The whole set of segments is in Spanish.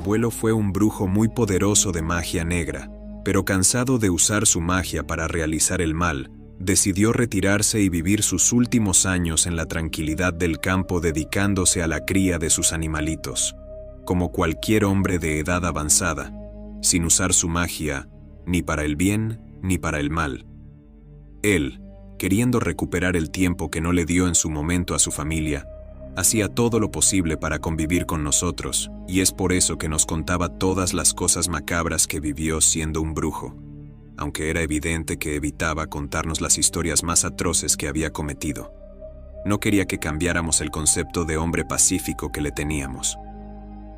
abuelo fue un brujo muy poderoso de magia negra, pero cansado de usar su magia para realizar el mal, decidió retirarse y vivir sus últimos años en la tranquilidad del campo dedicándose a la cría de sus animalitos, como cualquier hombre de edad avanzada, sin usar su magia ni para el bien ni para el mal. Él, queriendo recuperar el tiempo que no le dio en su momento a su familia, hacía todo lo posible para convivir con nosotros, y es por eso que nos contaba todas las cosas macabras que vivió siendo un brujo, aunque era evidente que evitaba contarnos las historias más atroces que había cometido. No quería que cambiáramos el concepto de hombre pacífico que le teníamos.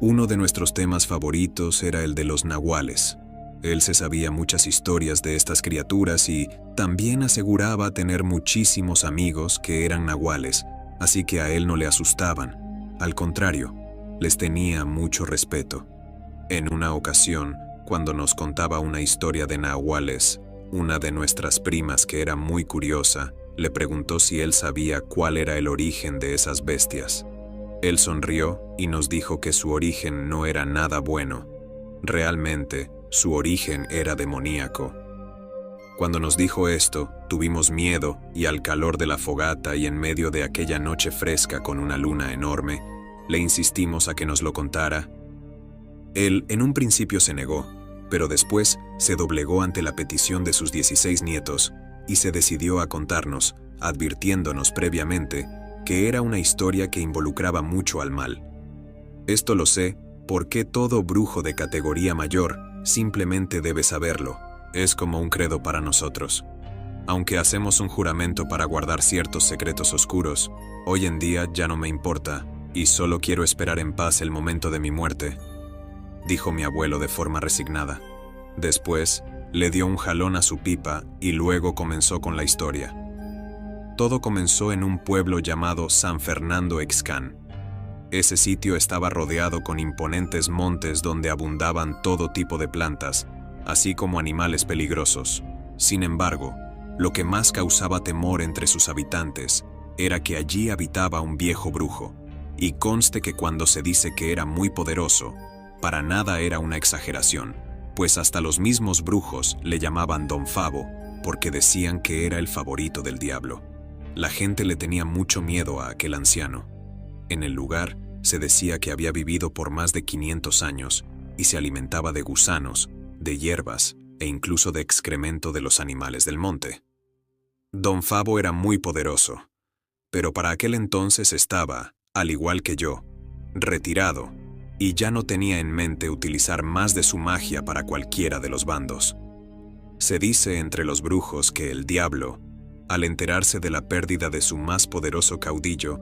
Uno de nuestros temas favoritos era el de los nahuales. Él se sabía muchas historias de estas criaturas y también aseguraba tener muchísimos amigos que eran nahuales, así que a él no le asustaban. Al contrario, les tenía mucho respeto. En una ocasión, cuando nos contaba una historia de nahuales, una de nuestras primas, que era muy curiosa, le preguntó si él sabía cuál era el origen de esas bestias. Él sonrió y nos dijo que su origen no era nada bueno. Realmente, su origen era demoníaco. Cuando nos dijo esto, tuvimos miedo y al calor de la fogata y en medio de aquella noche fresca con una luna enorme, le insistimos a que nos lo contara. Él en un principio se negó, pero después se doblegó ante la petición de sus 16 nietos y se decidió a contarnos, advirtiéndonos previamente que era una historia que involucraba mucho al mal. Esto lo sé porque todo brujo de categoría mayor simplemente debe saberlo. Es como un credo para nosotros. Aunque hacemos un juramento para guardar ciertos secretos oscuros, hoy en día ya no me importa y solo quiero esperar en paz el momento de mi muerte, dijo mi abuelo de forma resignada. Después, le dio un jalón a su pipa y luego comenzó con la historia. Todo comenzó en un pueblo llamado San Fernando Excan. Ese sitio estaba rodeado con imponentes montes donde abundaban todo tipo de plantas, así como animales peligrosos. Sin embargo, lo que más causaba temor entre sus habitantes era que allí habitaba un viejo brujo, y conste que cuando se dice que era muy poderoso, para nada era una exageración, pues hasta los mismos brujos le llamaban Don Favo, porque decían que era el favorito del diablo. La gente le tenía mucho miedo a aquel anciano. En el lugar se decía que había vivido por más de 500 años y se alimentaba de gusanos, de hierbas e incluso de excremento de los animales del monte. Don Favo era muy poderoso, pero para aquel entonces estaba, al igual que yo, retirado y ya no tenía en mente utilizar más de su magia para cualquiera de los bandos. Se dice entre los brujos que el diablo, al enterarse de la pérdida de su más poderoso caudillo,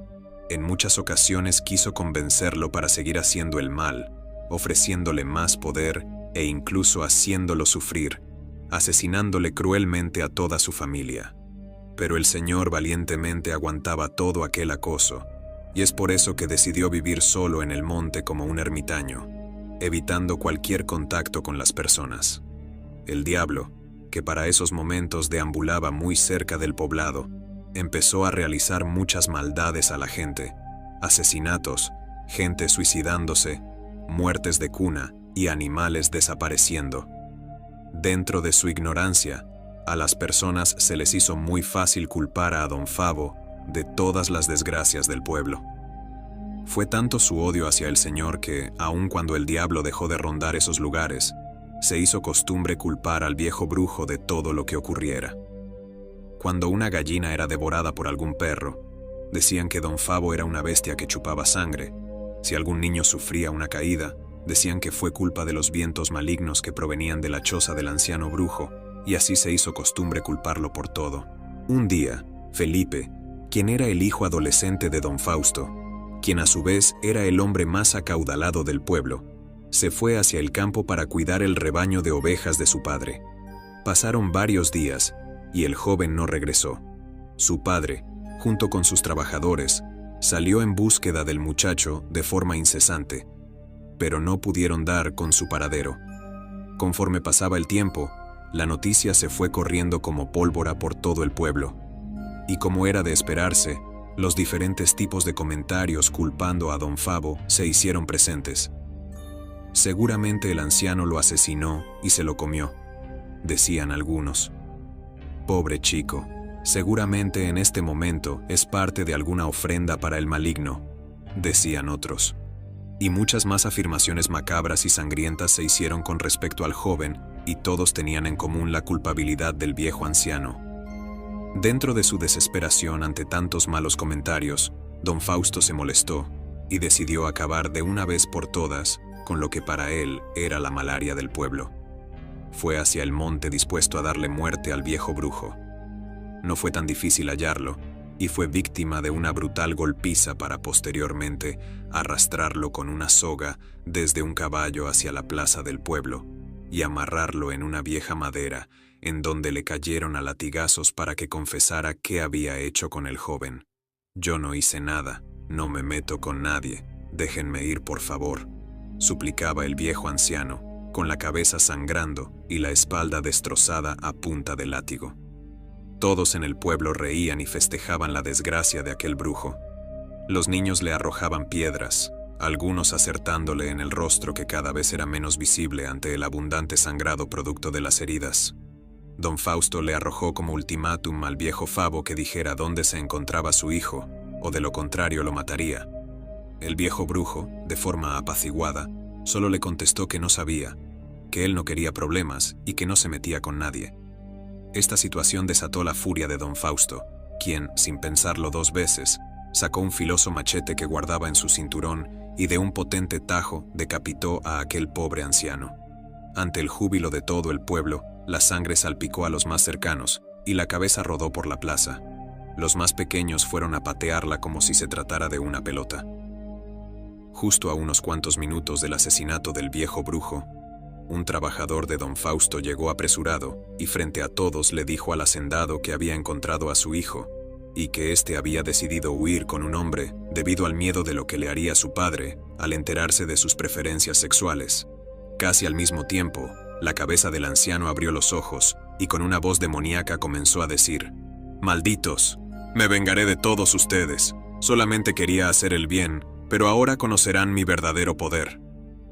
en muchas ocasiones quiso convencerlo para seguir haciendo el mal, ofreciéndole más poder e incluso haciéndolo sufrir, asesinándole cruelmente a toda su familia. Pero el señor valientemente aguantaba todo aquel acoso, y es por eso que decidió vivir solo en el monte como un ermitaño, evitando cualquier contacto con las personas. El diablo, que para esos momentos deambulaba muy cerca del poblado, empezó a realizar muchas maldades a la gente, asesinatos, gente suicidándose, muertes de cuna y animales desapareciendo. Dentro de su ignorancia, a las personas se les hizo muy fácil culpar a Don Favo de todas las desgracias del pueblo. Fue tanto su odio hacia el señor que, aun cuando el diablo dejó de rondar esos lugares, se hizo costumbre culpar al viejo brujo de todo lo que ocurriera. Cuando una gallina era devorada por algún perro, decían que Don Favo era una bestia que chupaba sangre. Si algún niño sufría una caída, decían que fue culpa de los vientos malignos que provenían de la choza del anciano brujo, y así se hizo costumbre culparlo por todo. Un día, Felipe, quien era el hijo adolescente de Don Fausto, quien a su vez era el hombre más acaudalado del pueblo, se fue hacia el campo para cuidar el rebaño de ovejas de su padre. Pasaron varios días, y el joven no regresó. Su padre, junto con sus trabajadores, salió en búsqueda del muchacho de forma incesante, pero no pudieron dar con su paradero. Conforme pasaba el tiempo, la noticia se fue corriendo como pólvora por todo el pueblo. Y como era de esperarse, los diferentes tipos de comentarios culpando a Don Favo se hicieron presentes. Seguramente el anciano lo asesinó y se lo comió, decían algunos. Pobre chico, seguramente en este momento es parte de alguna ofrenda para el maligno, decían otros. Y muchas más afirmaciones macabras y sangrientas se hicieron con respecto al joven, y todos tenían en común la culpabilidad del viejo anciano. Dentro de su desesperación ante tantos malos comentarios, don Fausto se molestó y decidió acabar de una vez por todas con lo que para él era la malaria del pueblo. Fue hacia el monte dispuesto a darle muerte al viejo brujo. No fue tan difícil hallarlo, y fue víctima de una brutal golpiza para posteriormente arrastrarlo con una soga desde un caballo hacia la plaza del pueblo y amarrarlo en una vieja madera en donde le cayeron a latigazos para que confesara qué había hecho con el joven. «Yo no hice nada, no me meto con nadie, déjenme ir por favor», suplicaba el viejo anciano, con la cabeza sangrando y la espalda destrozada a punta de látigo. Todos en el pueblo reían y festejaban la desgracia de aquel brujo. Los niños le arrojaban piedras, algunos acertándole en el rostro que cada vez era menos visible ante el abundante sangrado producto de las heridas. Don Fausto le arrojó como ultimátum al viejo Favo que dijera dónde se encontraba su hijo, o de lo contrario lo mataría. El viejo brujo, de forma apaciguada, solo le contestó que no sabía, que él no quería problemas y que no se metía con nadie. Esta situación desató la furia de don Fausto, quien, sin pensarlo dos veces, sacó un filoso machete que guardaba en su cinturón y de un potente tajo decapitó a aquel pobre anciano. Ante el júbilo de todo el pueblo, la sangre salpicó a los más cercanos y la cabeza rodó por la plaza. Los más pequeños fueron a patearla como si se tratara de una pelota. Justo a unos cuantos minutos del asesinato del viejo brujo, un trabajador de don Fausto llegó apresurado y frente a todos le dijo al hacendado que había encontrado a su hijo y que éste había decidido huir con un hombre debido al miedo de lo que le haría su padre al enterarse de sus preferencias sexuales. Casi al mismo tiempo, la cabeza del anciano abrió los ojos y con una voz demoníaca comenzó a decir: «Malditos, me vengaré de todos ustedes. Solamente quería hacer el bien, pero ahora conocerán mi verdadero poder».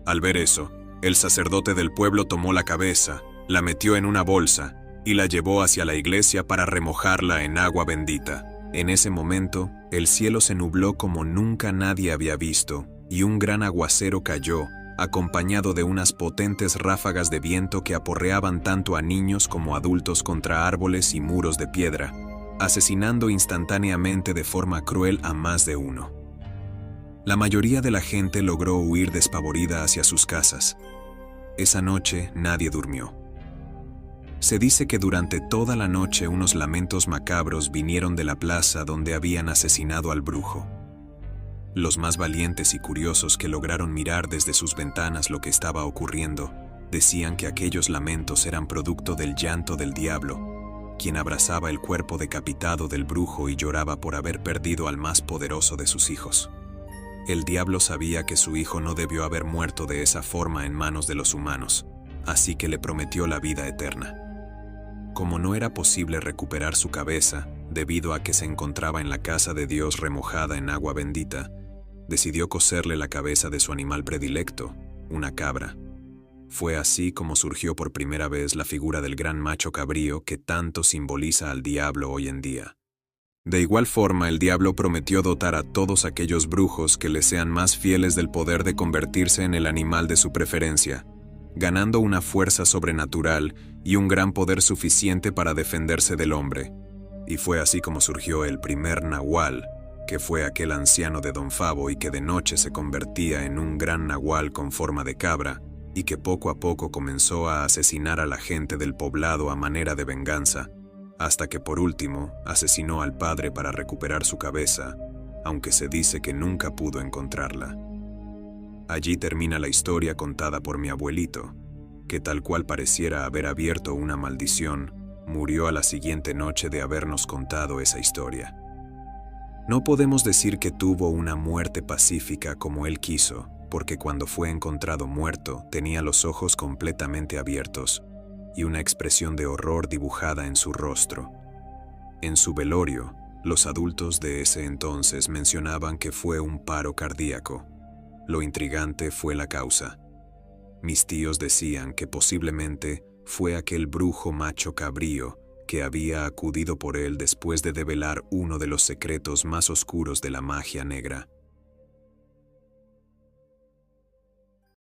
Al ver eso, el sacerdote del pueblo tomó la cabeza, la metió en una bolsa y la llevó hacia la iglesia para remojarla en agua bendita. En ese momento, el cielo se nubló como nunca nadie había visto y un gran aguacero cayó, acompañado de unas potentes ráfagas de viento que aporreaban tanto a niños como adultos contra árboles y muros de piedra, asesinando instantáneamente de forma cruel a más de uno. La mayoría de la gente logró huir despavorida hacia sus casas. Esa noche nadie durmió. Se dice que durante toda la noche unos lamentos macabros vinieron de la plaza donde habían asesinado al brujo. Los más valientes y curiosos que lograron mirar desde sus ventanas lo que estaba ocurriendo, decían que aquellos lamentos eran producto del llanto del diablo, quien abrazaba el cuerpo decapitado del brujo y lloraba por haber perdido al más poderoso de sus hijos. El diablo sabía que su hijo no debió haber muerto de esa forma en manos de los humanos, así que le prometió la vida eterna. Como no era posible recuperar su cabeza, debido a que se encontraba en la casa de Dios remojada en agua bendita, decidió coserle la cabeza de su animal predilecto, una cabra. Fue así como surgió por primera vez la figura del gran macho cabrío que tanto simboliza al diablo hoy en día. De igual forma, el diablo prometió dotar a todos aquellos brujos que le sean más fieles del poder de convertirse en el animal de su preferencia, ganando una fuerza sobrenatural y un gran poder suficiente para defenderse del hombre. Y fue así como surgió el primer nahual, que fue aquel anciano de don Favo y que de noche se convertía en un gran nahual con forma de cabra, y que poco a poco comenzó a asesinar a la gente del poblado a manera de venganza, hasta que por último asesinó al padre para recuperar su cabeza, aunque se dice que nunca pudo encontrarla. Allí termina la historia contada por mi abuelito, que tal cual pareciera haber abierto una maldición, murió a la siguiente noche de habernos contado esa historia. No podemos decir que tuvo una muerte pacífica como él quiso, porque cuando fue encontrado muerto tenía los ojos completamente abiertos y una expresión de horror dibujada en su rostro. En su velorio, los adultos de ese entonces mencionaban que fue un paro cardíaco. Lo intrigante fue la causa. Mis tíos decían que posiblemente fue aquel brujo macho cabrío que había acudido por él después de develar uno de los secretos más oscuros de la magia negra.